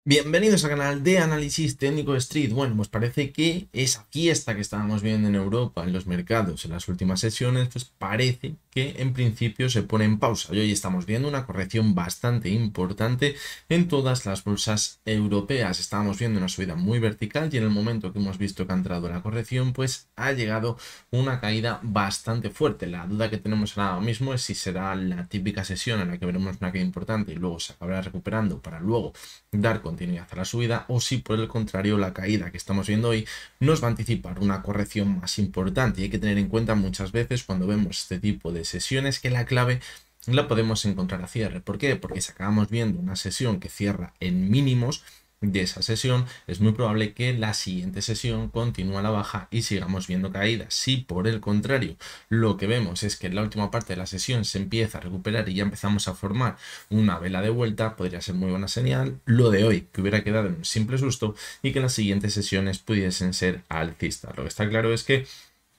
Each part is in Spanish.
Bienvenidos al canal de análisis técnico de Street. Bueno, pues parece que esa fiesta que estábamos viendo en Europa, en los mercados, en las últimas sesiones, pues parece que en principio se pone en pausa. Y hoy estamos viendo una corrección bastante importante en todas las bolsas europeas. Estábamos viendo una subida muy vertical y en el momento que hemos visto que ha entrado la corrección, pues ha llegado una caída bastante fuerte. La duda que tenemos ahora mismo es si será la típica sesión en la que veremos una caída importante y luego se acabará recuperando para luego dar continuidad a la subida, o si por el contrario la caída que estamos viendo hoy nos va a anticipar una corrección más importante. Y hay que tener en cuenta muchas veces cuando vemos este tipo de sesiones que la clave la podemos encontrar a cierre. ¿Por qué? Porque si acabamos viendo una sesión que cierra en mínimos de esa sesión, es muy probable que la siguiente sesión continúe a la baja y sigamos viendo caídas. Si por el contrario lo que vemos es que en la última parte de la sesión se empieza a recuperar y ya empezamos a formar una vela de vuelta, podría ser muy buena señal. Lo de hoy que hubiera quedado en un simple susto y que las siguientes sesiones pudiesen ser alcistas. Lo que está claro es que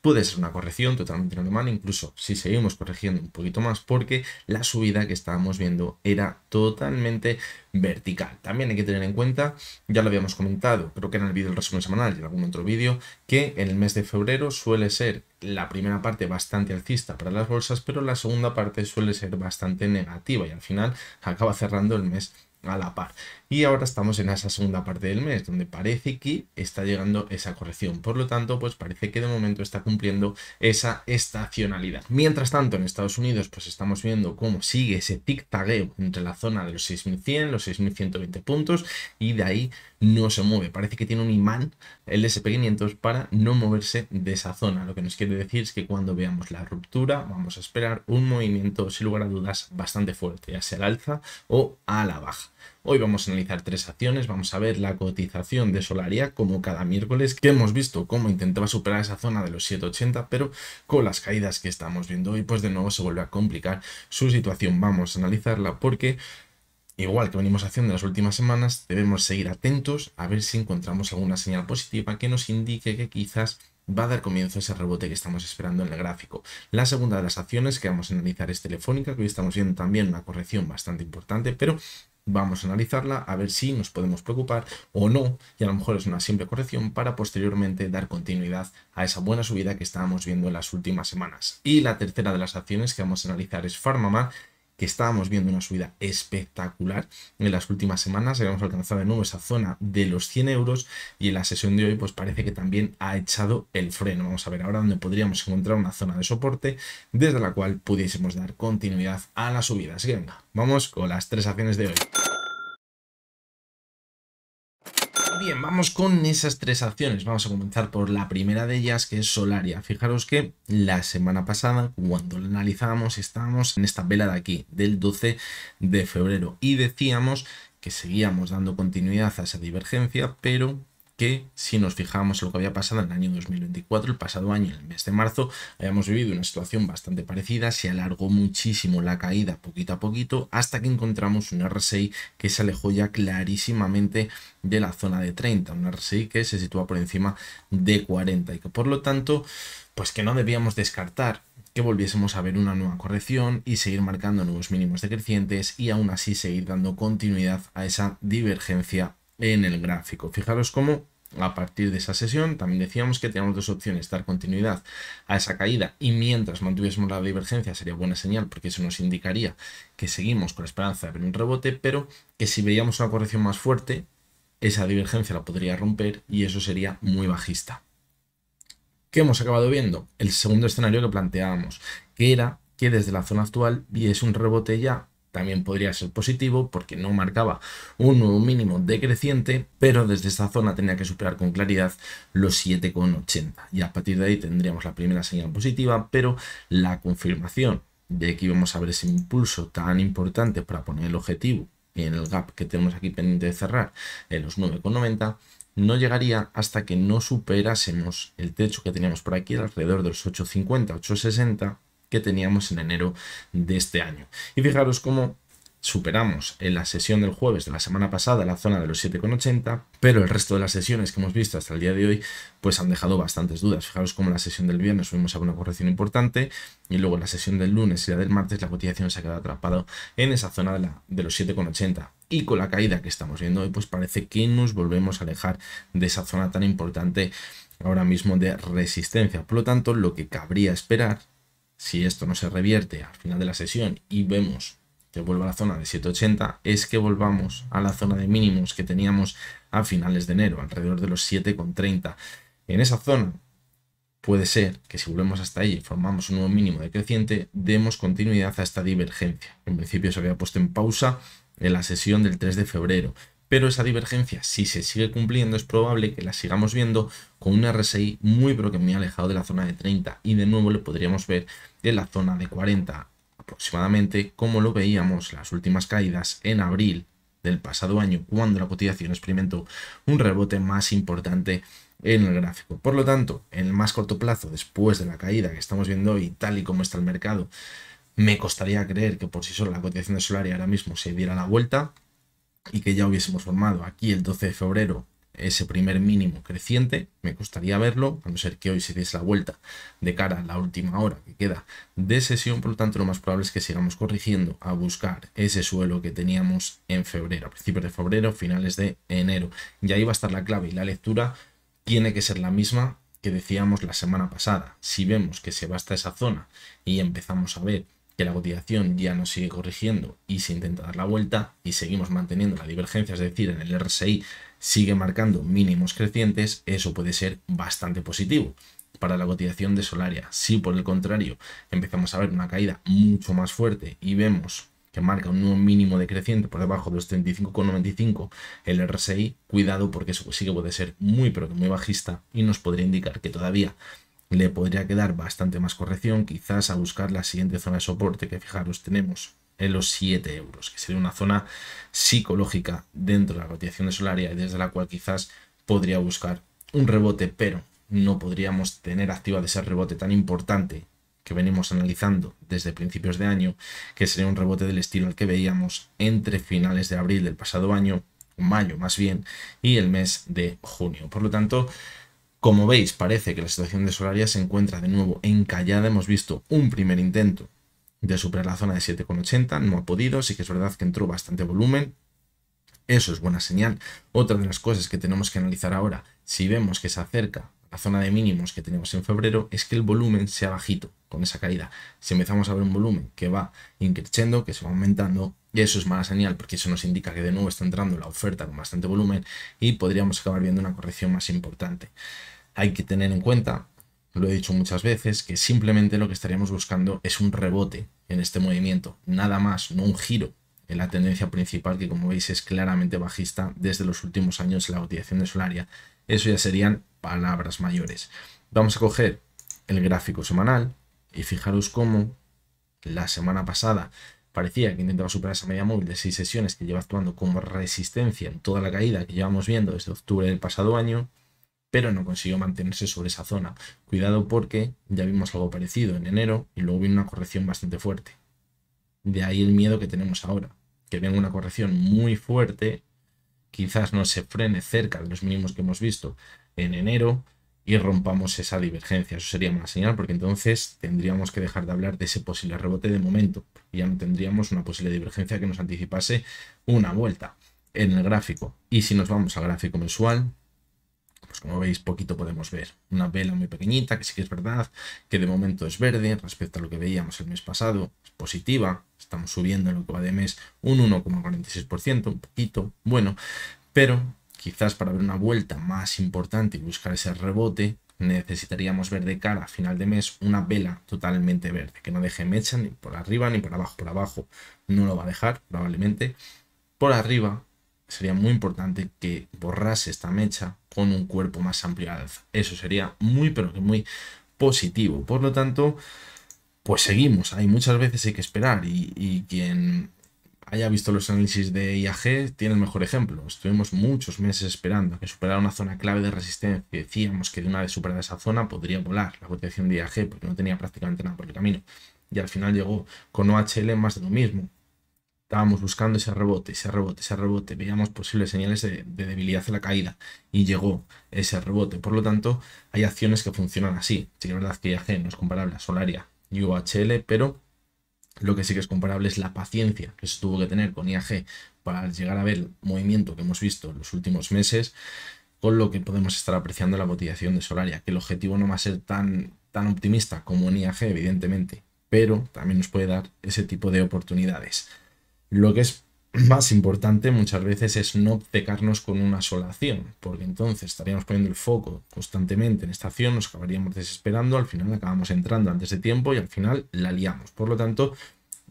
puede ser una corrección totalmente normal, incluso si seguimos corrigiendo un poquito más, porque la subida que estábamos viendo era totalmente vertical. También hay que tener en cuenta, ya lo habíamos comentado, creo que en el vídeo del resumen semanal y en algún otro vídeo, que en el mes de febrero suele ser la primera parte bastante alcista para las bolsas, pero la segunda parte suele ser bastante negativa y al final acaba cerrando el mes a la par. Y ahora estamos en esa segunda parte del mes donde parece que está llegando esa corrección. Por lo tanto, pues parece que de momento está cumpliendo esa estacionalidad. Mientras tanto, en Estados Unidos, pues estamos viendo cómo sigue ese tic-tagueo entre la zona de los 6.100, los 6.120 puntos y de ahí no se mueve. Parece que tiene un imán el SP500 para no moverse de esa zona. Lo que nos quiere decir es que cuando veamos la ruptura vamos a esperar un movimiento sin lugar a dudas bastante fuerte, ya sea al alza o a la baja. Hoy vamos a analizar tres acciones, vamos a ver la cotización de Solaria como cada miércoles, que hemos visto cómo intentaba superar esa zona de los 7.80, pero con las caídas que estamos viendo hoy, pues de nuevo se vuelve a complicar su situación. Vamos a analizarla porque, igual que venimos haciendo en las últimas semanas, debemos seguir atentos a ver si encontramos alguna señal positiva que nos indique que quizás va a dar comienzo a ese rebote que estamos esperando en el gráfico. La segunda de las acciones que vamos a analizar es Telefónica, que hoy estamos viendo también una corrección bastante importante, pero vamos a analizarla a ver si nos podemos preocupar o no, y a lo mejor es una simple corrección para posteriormente dar continuidad a esa buena subida que estábamos viendo en las últimas semanas. Y la tercera de las acciones que vamos a analizar es Farmamar, que estábamos viendo una subida espectacular en las últimas semanas. Habíamos alcanzado de nuevo esa zona de los 100 euros y en la sesión de hoy pues parece que también ha echado el freno. Vamos a ver ahora dónde podríamos encontrar una zona de soporte desde la cual pudiésemos dar continuidad a la subida. Así que venga, vamos con las tres acciones de hoy. Bien, vamos con esas tres acciones. Vamos a comenzar por la primera de ellas, que es Solaria. Fijaros que la semana pasada, cuando la analizábamos, estábamos en esta vela de aquí, del 12 de febrero, y decíamos que seguíamos dando continuidad a esa divergencia, pero que si nos fijamos en lo que había pasado en el año 2024, el pasado año, en el mes de marzo, habíamos vivido una situación bastante parecida. Se alargó muchísimo la caída poquito a poquito hasta que encontramos un RSI que se alejó ya clarísimamente de la zona de 30, un RSI que se sitúa por encima de 40 y que por lo tanto, pues que no debíamos descartar que volviésemos a ver una nueva corrección y seguir marcando nuevos mínimos decrecientes y aún así seguir dando continuidad a esa divergencia en el gráfico. Fijaros cómo a partir de esa sesión también decíamos que teníamos dos opciones: dar continuidad a esa caída y mientras mantuviésemos la divergencia sería buena señal porque eso nos indicaría que seguimos con la esperanza de ver un rebote, pero que si veíamos una corrección más fuerte, esa divergencia la podría romper y eso sería muy bajista. ¿Qué hemos acabado viendo? El segundo escenario que planteábamos, que era que desde la zona actual viese un rebote ya. También podría ser positivo porque no marcaba un nuevo mínimo decreciente, pero desde esta zona tenía que superar con claridad los 7,80 y a partir de ahí tendríamos la primera señal positiva, pero la confirmación de que íbamos a ver ese impulso tan importante para poner el objetivo en el gap que tenemos aquí pendiente de cerrar en los 9,90 no llegaría hasta que no superásemos el techo que teníamos por aquí alrededor de los 8,50, 8,60 que teníamos en enero de este año. Y fijaros cómo superamos en la sesión del jueves de la semana pasada la zona de los 7,80, pero el resto de las sesiones que hemos visto hasta el día de hoy pues han dejado bastantes dudas. Fijaros cómo en la sesión del viernes fuimos a una corrección importante y luego en la sesión del lunes y la del martes la cotización se ha quedado atrapado en esa zona de los 7,80. y con la caída que estamos viendo hoy, pues parece que nos volvemos a alejar de esa zona tan importante ahora mismo de resistencia. Por lo tanto, lo que cabría esperar, si esto no se revierte al final de la sesión y vemos que vuelva a la zona de 7,80, es que volvamos a la zona de mínimos que teníamos a finales de enero, alrededor de los 7,30. En esa zona puede ser que si volvemos hasta ahí y formamos un nuevo mínimo decreciente, demos continuidad a esta divergencia. En principio se había puesto en pausa en la sesión del 3 de febrero, pero esa divergencia, si se sigue cumpliendo, es probable que la sigamos viendo con un RSI muy pero que muy alejado de la zona de 30 y de nuevo lo podríamos ver en la zona de 40 aproximadamente, como lo veíamos las últimas caídas en abril del pasado año, cuando la cotización experimentó un rebote más importante en el gráfico. Por lo tanto, en el más corto plazo, después de la caída que estamos viendo hoy, tal y como está el mercado, me costaría creer que por sí sola la cotización de Solaria ahora mismo se diera la vuelta y que ya hubiésemos formado aquí el 12 de febrero ese primer mínimo creciente. Me costaría verlo, a no ser que hoy se diese la vuelta de cara a la última hora que queda de sesión. Por lo tanto, lo más probable es que sigamos corrigiendo a buscar ese suelo que teníamos en febrero, a principios de febrero, finales de enero. Y ahí va a estar la clave, y la lectura tiene que ser la misma que decíamos la semana pasada. Si vemos que se va hasta esa zona y empezamos a ver que la cotización ya nos sigue corrigiendo y se intenta dar la vuelta y seguimos manteniendo la divergencia, es decir, en el RSI sigue marcando mínimos crecientes, eso puede ser bastante positivo para la cotización de Solaria. Si por el contrario empezamos a ver una caída mucho más fuerte y vemos que marca un nuevo mínimo decreciente por debajo de los 35,95 el RSI, cuidado, porque eso sí que puede ser muy pero que muy bajista y nos podría indicar que todavía le podría quedar bastante más corrección, quizás a buscar la siguiente zona de soporte, que fijaros tenemos en los 7 euros, que sería una zona psicológica dentro de la cotización de Solaria y desde la cual quizás podría buscar un rebote, pero no podríamos tener activado ese rebote tan importante que venimos analizando desde principios de año, que sería un rebote del estilo al que veíamos entre finales de abril del pasado año, mayo más bien, y el mes de junio. Por lo tanto, como veis, parece que la situación de Solaria se encuentra de nuevo encallada. Hemos visto un primer intento de superar la zona de 7,80, no ha podido, sí que es verdad que entró bastante volumen, eso es buena señal. Otra de las cosas que tenemos que analizar ahora, si vemos que se acerca a la zona de mínimos que tenemos en febrero, es que el volumen sea bajito con esa caída. Si empezamos a ver un volumen que va increciendo, que se va aumentando, y eso es mala señal, porque eso nos indica que de nuevo está entrando la oferta con bastante volumen y podríamos acabar viendo una corrección más importante. Hay que tener en cuenta, lo he dicho muchas veces, que simplemente lo que estaríamos buscando es un rebote en este movimiento, nada más, no un giro en la tendencia principal, que como veis es claramente bajista desde los últimos años en la cotización de Solaria. Eso ya serían palabras mayores. Vamos a coger el gráfico semanal y fijaros cómo la semana pasada parecía que intentaba superar esa media móvil de 6 sesiones que lleva actuando como resistencia en toda la caída que llevamos viendo desde octubre del pasado año, pero no consiguió mantenerse sobre esa zona. Cuidado, porque ya vimos algo parecido en enero y luego vino una corrección bastante fuerte. De ahí el miedo que tenemos ahora, que venga una corrección muy fuerte, quizás no se frene cerca de los mínimos que hemos visto en enero y rompamos esa divergencia. Eso sería mala señal, porque entonces tendríamos que dejar de hablar de ese posible rebote de momento y ya no tendríamos una posible divergencia que nos anticipase una vuelta en el gráfico. Y si nos vamos al gráfico mensual, pues como veis, poquito podemos ver. Una vela muy pequeñita, que sí que es verdad que de momento es verde respecto a lo que veíamos el mes pasado, es positiva. Estamos subiendo en lo que va de mes un 1,46%, un poquito, bueno, pero quizás para ver una vuelta más importante y buscar ese rebote, necesitaríamos ver de cara a final de mes una vela totalmente verde, que no deje mecha ni por arriba ni por abajo. Por abajo no lo va a dejar, probablemente. Por arriba sería muy importante que borrase esta mecha con un cuerpo más amplio al alza. Eso sería muy, pero que muy positivo. Por lo tanto, pues seguimos. Hay muchas veces hay que esperar y quien haya visto los análisis de IAG tiene el mejor ejemplo. Estuvimos muchos meses esperando a que superara una zona clave de resistencia. Decíamos que de una vez superada esa zona podría volar la cotización de IAG porque no tenía prácticamente nada por el camino. Y al final llegó con OHL más de lo mismo. Estábamos buscando ese rebote, ese rebote, ese rebote. Veíamos posibles señales de debilidad en la caída y llegó ese rebote. Por lo tanto, hay acciones que funcionan así. Sí que es verdad que IAG no es comparable a Solaria y OHL, pero lo que sí que es comparable es la paciencia que se tuvo que tener con IAG para llegar a ver el movimiento que hemos visto en los últimos meses, con lo que podemos estar apreciando la cotización de Solaria, que el objetivo no va a ser tan optimista como en IAG, evidentemente, pero también nos puede dar ese tipo de oportunidades. Lo que es más importante muchas veces es no obcecarnos con una sola acción, porque entonces estaríamos poniendo el foco constantemente en esta acción, nos acabaríamos desesperando, al final acabamos entrando antes de tiempo y al final la liamos. Por lo tanto,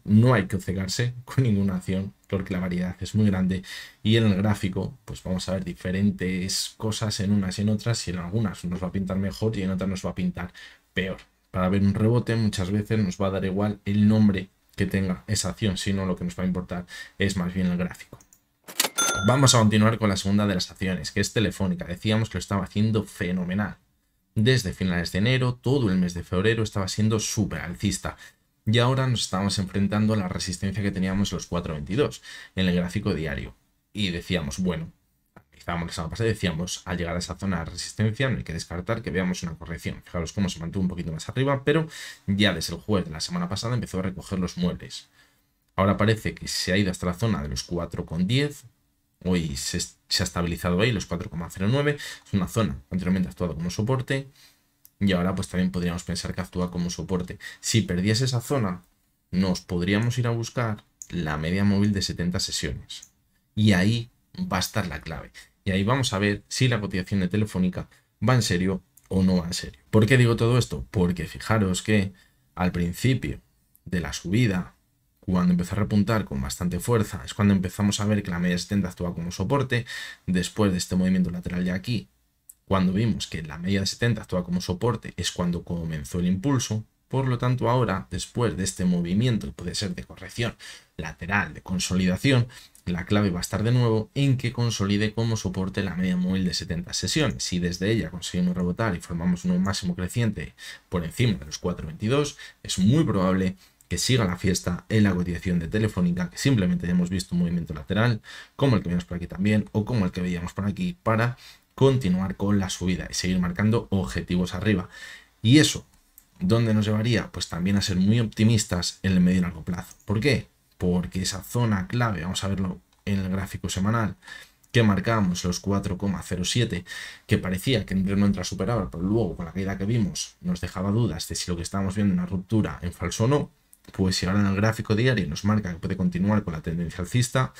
no hay que obcecarse con ninguna acción porque la variedad es muy grande y en el gráfico pues vamos a ver diferentes cosas en unas y en otras, y en algunas nos va a pintar mejor y en otras nos va a pintar peor. Para ver un rebote muchas veces nos va a dar igual el nombre que tenga esa acción, sino lo que nos va a importar es más bien el gráfico. Vamos a continuar con la segunda de las acciones, que es Telefónica. Decíamos que lo estaba haciendo fenomenal. Desde finales de enero, todo el mes de febrero estaba siendo súper alcista. Y ahora nos estamos enfrentando a la resistencia que teníamos los 4.22 en el gráfico diario. Y decíamos, bueno, analizábamos la semana pasada y decíamos, al llegar a esa zona de resistencia no hay que descartar que veamos una corrección. Fijaros cómo se mantuvo un poquito más arriba, pero ya desde el jueves de la semana pasada empezó a recoger los muebles. Ahora parece que se ha ido hasta la zona de los 4.10. Hoy se ha estabilizado ahí los 4.09. Es una zona anteriormente ha actuado como soporte. Y ahora pues también podríamos pensar que actúa como soporte. Si perdiese esa zona, nos podríamos ir a buscar la media móvil de 70 sesiones. Y ahí va a estar la clave. Y ahí vamos a ver si la cotización de Telefónica va en serio o no va en serio. ¿Por qué digo todo esto? Porque fijaros que al principio de la subida, cuando empezó a repuntar con bastante fuerza, es cuando empezamos a ver que la media de 70 actúa como soporte. Después de este movimiento lateral ya aquí, cuando vimos que la media de 70 actúa como soporte, es cuando comenzó el impulso. Por lo tanto, ahora, después de este movimiento, que puede ser de corrección lateral, de consolidación, la clave va a estar de nuevo en que consolide como soporte la media móvil de 70 sesiones. Si desde ella conseguimos rebotar y formamos un máximo creciente por encima de los 4.22, es muy probable que siga la fiesta en la cotización de Telefónica, que simplemente hemos visto un movimiento lateral, como el que vemos por aquí también, o como el que veíamos por aquí, para continuar con la subida y seguir marcando objetivos arriba. Y eso, ¿dónde nos llevaría? Pues también a ser muy optimistas en el medio y largo plazo. ¿Por qué? Porque esa zona clave, vamos a verlo en el gráfico semanal, que marcamos los 4.07, que parecía que no entra superable, pero luego con la caída que vimos nos dejaba dudas de si lo que estábamos viendo una ruptura en falso o no. Pues si ahora en el gráfico diario nos marca que puede continuar con la tendencia alcista,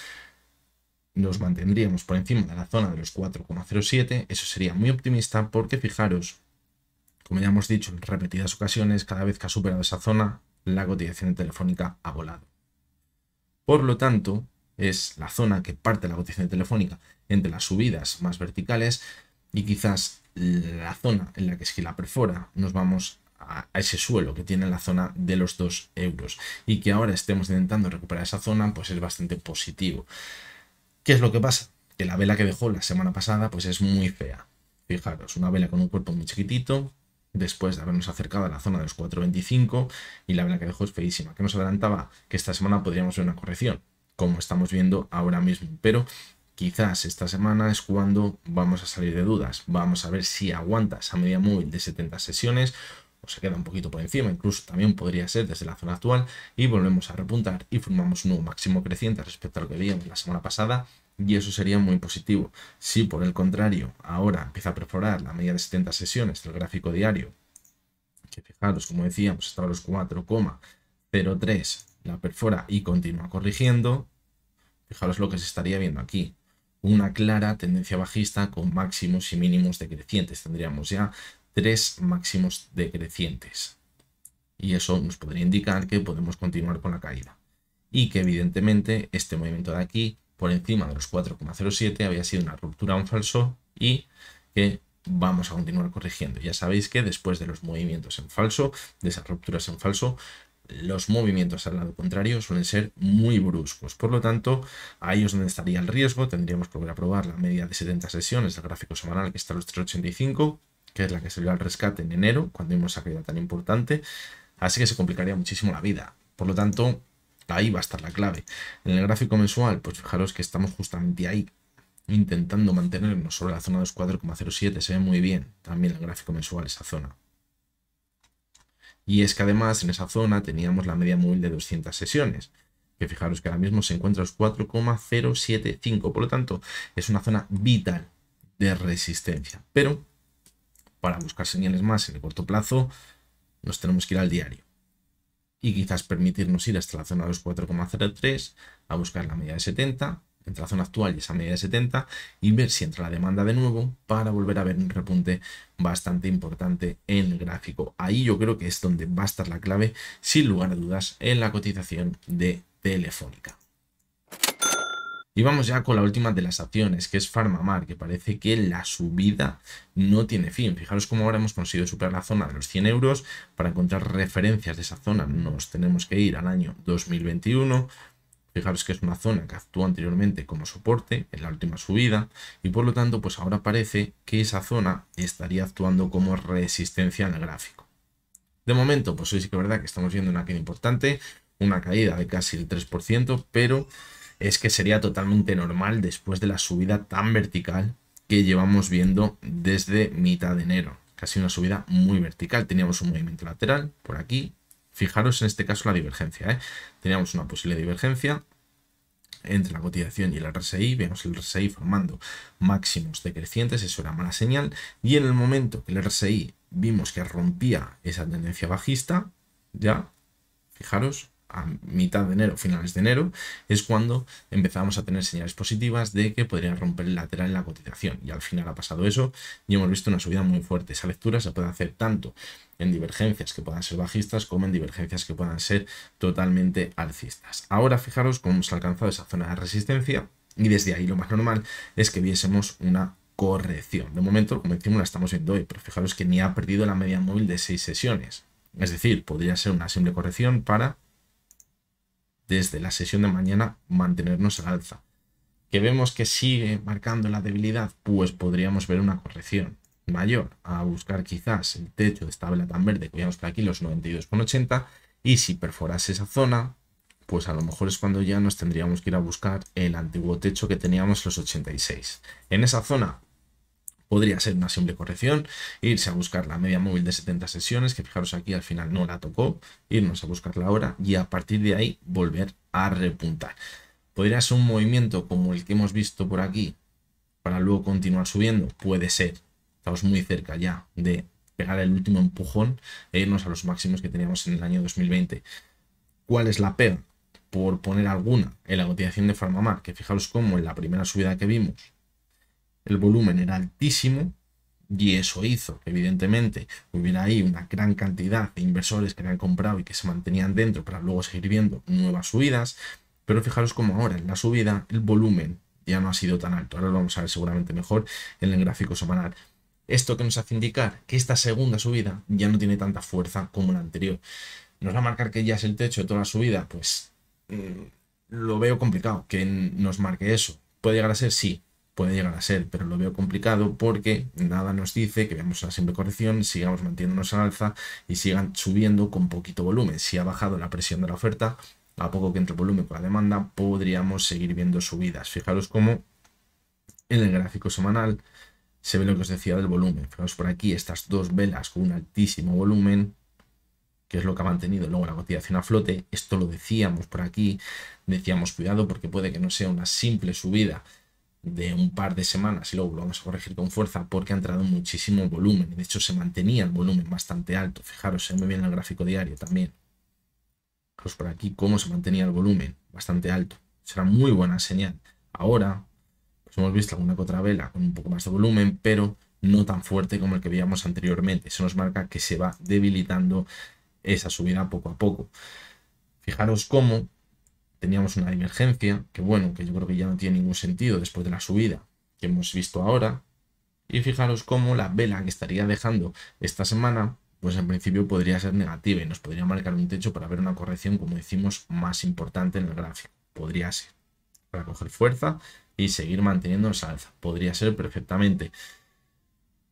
nos mantendríamos por encima de la zona de los 4.07. Eso sería muy optimista porque fijaros, como ya hemos dicho en repetidas ocasiones, cada vez que ha superado esa zona, la cotización de Telefónica ha volado. Por lo tanto, es la zona que parte la cotización de Telefónica entre las subidas más verticales y quizás la zona en la que si la perfora nos vamos a ese suelo que tiene la zona de los 2 euros, y que ahora estemos intentando recuperar esa zona, pues es bastante positivo. ¿Qué es lo que pasa? Que la vela que dejó la semana pasada pues es muy fea. Fijaros, una vela con un cuerpo muy chiquitito, después de habernos acercado a la zona de los 4.25, y la vela que dejó es feísima, que nos adelantaba que esta semana podríamos ver una corrección, como estamos viendo ahora mismo. Pero quizás esta semana es cuando vamos a salir de dudas. Vamos a ver si aguanta esa media móvil de 70 sesiones o se queda un poquito por encima, incluso también podría ser desde la zona actual, y volvemos a repuntar y formamos un nuevo máximo creciente respecto a lo que veíamos la semana pasada, y eso sería muy positivo. Si por el contrario ahora empieza a perforar la media de 70 sesiones del gráfico diario, que fijaros, como decíamos, estaba a los 4,03, la perfora y continúa corrigiendo, fijaros lo que se estaría viendo aquí. Una clara tendencia bajista con máximos y mínimos decrecientes. Tendríamos ya 3 máximos decrecientes. Y eso nos podría indicar que podemos continuar con la caída. Y que evidentemente este movimiento de aquí, por encima de los 4,07, había sido una ruptura en falso y que vamos a continuar corrigiendo. Ya sabéis que después de los movimientos en falso, de esas rupturas en falso, los movimientos al lado contrario suelen ser muy bruscos. Por lo tanto, ahí es donde estaría el riesgo. Tendríamos que volver a probar la media de 70 sesiones del gráfico semanal, que está a los 3,85, que es la que salió al rescate en enero, cuando vimos esa caída tan importante. Así que se complicaría muchísimo la vida. Por lo tanto, ahí va a estar la clave. En el gráfico mensual, pues fijaros que estamos justamente ahí, intentando mantenernos sobre la zona de los 4,07. Se ve muy bien también el gráfico mensual esa zona. Y es que además en esa zona teníamos la media móvil de 200 sesiones, que fijaros que ahora mismo se encuentra a los 4,075. Por lo tanto, es una zona vital de resistencia. Pero para buscar señales más en el corto plazo, nos tenemos que ir al diario. Y quizás permitirnos ir hasta la zona de los 4,03 a buscar la media de 70, entre la zona actual y esa media de 70, y ver si entra la demanda de nuevo para volver a ver un repunte bastante importante en el gráfico. Ahí yo creo que es donde va a estar la clave, sin lugar a dudas, en la cotización de Telefónica. Y vamos ya con la última de las acciones, que es PharmaMar, que parece que la subida no tiene fin. Fijaros cómo ahora hemos conseguido superar la zona de los 100 euros. Para encontrar referencias de esa zona nos tenemos que ir al año 2021. Fijaros que es una zona que actuó anteriormente como soporte en la última subida y por lo tanto pues ahora parece que esa zona estaría actuando como resistencia en el gráfico. De momento pues hoy sí que es verdad que estamos viendo una caída importante, una caída de casi el 3%, pero es que sería totalmente normal después de la subida tan vertical que llevamos viendo desde mitad de enero. Casi una subida muy vertical. Teníamos un movimiento lateral por aquí. Fijaros en este caso la divergencia, ¿eh? Teníamos una posible divergencia entre la cotización y el RSI. Vemos el RSI formando máximos decrecientes, eso era mala señal. Y en el momento que el RSI vimos que rompía esa tendencia bajista, ya, fijaros, a mitad de enero, finales de enero, es cuando empezamos a tener señales positivas de que podrían romper el lateral en la cotización. Y al final ha pasado eso y hemos visto una subida muy fuerte. Esa lectura se puede hacer tanto en divergencias que puedan ser bajistas como en divergencias que puedan ser totalmente alcistas. Ahora fijaros cómo hemos alcanzado esa zona de resistencia y desde ahí lo más normal es que viésemos una corrección. De momento, como decimos, la estamos viendo hoy, pero fijaros que ni ha perdido la media móvil de 6 sesiones. Es decir, podría ser una simple corrección para desde la sesión de mañana mantenernos al alza. Que vemos que sigue marcando la debilidad, pues podríamos ver una corrección mayor a buscar quizás el techo de esta vela tan verde que veíamos por aquí, los 92,80, y si perforase esa zona, pues a lo mejor es cuando ya nos tendríamos que ir a buscar el antiguo techo que teníamos, los 86. En esa zona podría ser una simple corrección, irse a buscar la media móvil de 70 sesiones, que fijaros aquí al final no la tocó, irnos a buscarla ahora y a partir de ahí volver a repuntar. ¿Podría ser un movimiento como el que hemos visto por aquí para luego continuar subiendo? Puede ser. Estamos muy cerca ya de pegar el último empujón e irnos a los máximos que teníamos en el año 2020. ¿Cuál es la pega? Por poner alguna, en la cotización de PharmaMar, que fijaros cómo en la primera subida que vimos el volumen era altísimo y eso hizo que evidentemente hubiera ahí una gran cantidad de inversores que habían comprado y que se mantenían dentro para luego seguir viendo nuevas subidas. Pero fijaros como ahora en la subida el volumen ya no ha sido tan alto. Ahora lo vamos a ver seguramente mejor en el gráfico semanal. Esto que nos hace indicar que esta segunda subida ya no tiene tanta fuerza como la anterior. ¿Nos va a marcar que ya es el techo de toda la subida? Pues lo veo complicado que nos marque eso. ¿Puede llegar a ser? Sí. Puede llegar a ser, pero lo veo complicado porque nada nos dice que veamos una simple corrección, sigamos manteniéndonos al alza y sigan subiendo con poquito volumen. Si ha bajado la presión de la oferta, a poco que entre el volumen con la demanda, podríamos seguir viendo subidas. Fijaros cómo en el gráfico semanal se ve lo que os decía del volumen. Fijaros por aquí estas dos velas con un altísimo volumen, que es lo que ha mantenido luego la cotización a flote. Esto lo decíamos por aquí, decíamos cuidado porque puede que no sea una simple subida de un par de semanas y luego lo vamos a corregir con fuerza porque ha entrado muchísimo volumen. De hecho se mantenía el volumen bastante alto. Fijaros, se ve muy bien el gráfico diario también. Pues por aquí cómo se mantenía el volumen bastante alto. Será muy buena señal. Ahora pues hemos visto alguna que otra vela con un poco más de volumen, pero no tan fuerte como el que veíamos anteriormente. Eso nos marca que se va debilitando esa subida poco a poco. Fijaros cómo teníamos una divergencia, que bueno, que yo creo que ya no tiene ningún sentido después de la subida que hemos visto ahora. Y fijaros cómo la vela que estaría dejando esta semana, pues en principio podría ser negativa y nos podría marcar un techo para ver una corrección, como decimos, más importante en el gráfico. Podría ser, para coger fuerza y seguir manteniendo esa alza. Podría ser perfectamente.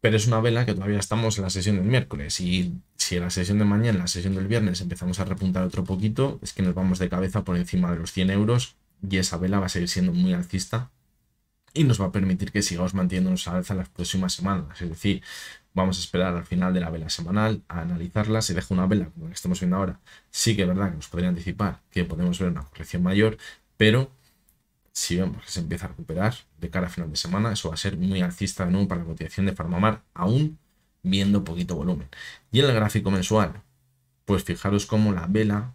Pero es una vela que todavía estamos en la sesión del miércoles y si en la sesión de mañana, en la sesión del viernes empezamos a repuntar otro poquito, es que nos vamos de cabeza por encima de los 100 euros y esa vela va a seguir siendo muy alcista y nos va a permitir que sigamos manteniéndonos al alza las próximas semanas. Es decir, vamos a esperar al final de la vela semanal a analizarla. Si deja una vela como la que estamos viendo ahora, sí que es verdad que nos podría anticipar que podemos ver una corrección mayor, pero si vemos que se empieza a recuperar de cara a final de semana, eso va a ser muy alcista de nuevo para la cotización de PharmaMar, aún viendo poquito volumen. Y en el gráfico mensual, pues fijaros cómo la vela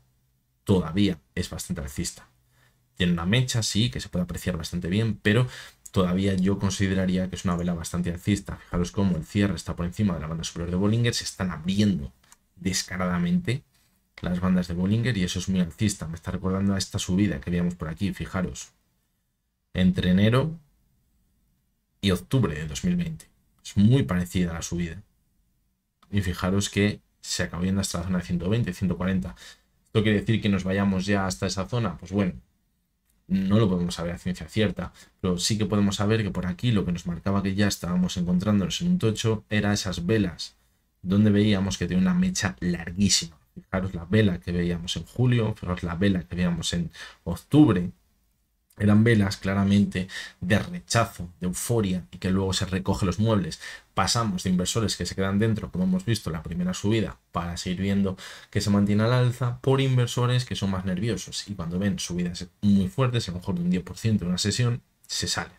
todavía es bastante alcista. Tiene una mecha, sí, que se puede apreciar bastante bien, pero todavía yo consideraría que es una vela bastante alcista. Fijaros cómo el cierre está por encima de la banda superior de Bollinger, se están abriendo descaradamente las bandas de Bollinger y eso es muy alcista. Me está recordando a esta subida que veíamos por aquí, fijaros, entre enero y octubre de 2020. Es muy parecida a la subida. Y fijaros que se acabó yendo hasta la zona de 120, 140. ¿Esto quiere decir que nos vayamos ya hasta esa zona? Pues bueno, no lo podemos saber a ciencia cierta, pero sí que podemos saber que por aquí lo que nos marcaba que ya estábamos encontrándonos en un tocho era esas velas, donde veíamos que tenía una mecha larguísima. Fijaros la vela que veíamos en julio, fijaros la vela que veíamos en octubre. Eran velas claramente de rechazo, de euforia y que luego se recoge los muebles. Pasamos de inversores que se quedan dentro, como hemos visto en la primera subida, para seguir viendo que se mantiene al alza, por inversores que son más nerviosos y cuando ven subidas muy fuertes, a lo mejor de un 10% en una sesión, se salen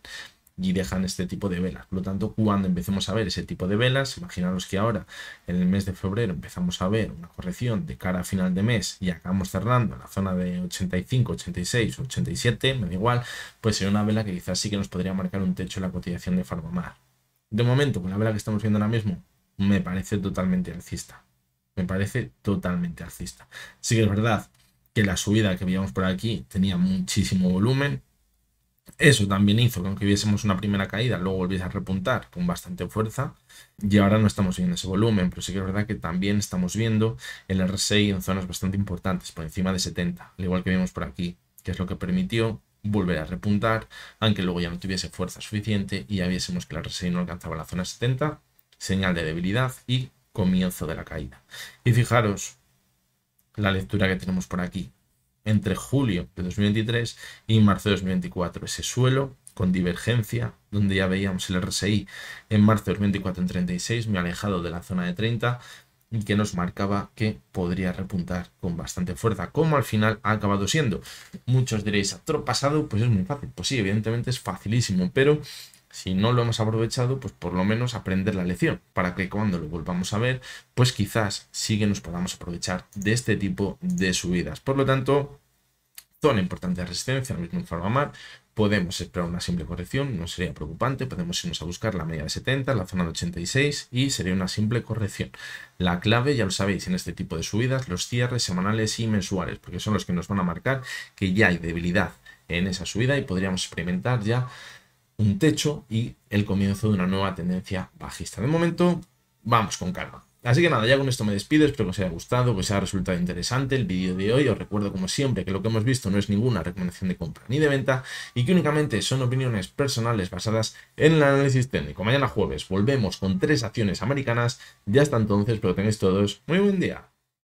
y dejan este tipo de velas. Por lo tanto, cuando empecemos a ver ese tipo de velas, imaginaros que ahora en el mes de febrero empezamos a ver una corrección de cara a final de mes y acabamos cerrando en la zona de 85, 86, 87, me da igual, pues sería una vela que quizás sí que nos podría marcar un techo en la cotización de PharmaMar. De momento, con la vela que estamos viendo ahora mismo, me parece totalmente alcista. Me parece totalmente alcista. Sí que es verdad que la subida que veíamos por aquí tenía muchísimo volumen. Eso también hizo que aunque viésemos una primera caída, luego volviese a repuntar con bastante fuerza y ahora no estamos viendo ese volumen, pero sí que es verdad que también estamos viendo el RSI en zonas bastante importantes, por encima de 70, al igual que vimos por aquí, que es lo que permitió volver a repuntar, aunque luego ya no tuviese fuerza suficiente y ya viésemos que el RSI no alcanzaba la zona 70, señal de debilidad y comienzo de la caída. Y fijaros la lectura que tenemos por aquí. Entre julio de 2023 y marzo de 2024. Ese suelo con divergencia, donde ya veíamos el RSI en marzo de 2024 en 36, muy alejado de la zona de 30, y que nos marcaba que podría repuntar con bastante fuerza, como al final ha acabado siendo. Muchos diréis, ¿actor pasado? Pues es muy fácil. Pues sí, evidentemente es facilísimo, pero si no lo hemos aprovechado, pues por lo menos aprender la lección, para que cuando lo volvamos a ver, pues quizás sí que nos podamos aprovechar de este tipo de subidas. Por lo tanto, zona importante de resistencia, ahora mismo en PharmaMar, podemos esperar una simple corrección, no sería preocupante, podemos irnos a buscar la media de 70, la zona de 86 y sería una simple corrección. La clave, ya lo sabéis, en este tipo de subidas, los cierres semanales y mensuales, porque son los que nos van a marcar que ya hay debilidad en esa subida y podríamos experimentar ya un techo y el comienzo de una nueva tendencia bajista. De momento, vamos con calma. Así que nada, ya con esto me despido, espero que os haya gustado, que os haya resultado interesante el vídeo de hoy. Os recuerdo como siempre que lo que hemos visto no es ninguna recomendación de compra ni de venta y que únicamente son opiniones personales basadas en el análisis técnico. Mañana jueves volvemos con 3 acciones americanas. Ya hasta entonces, espero que tengáis todos muy buen día.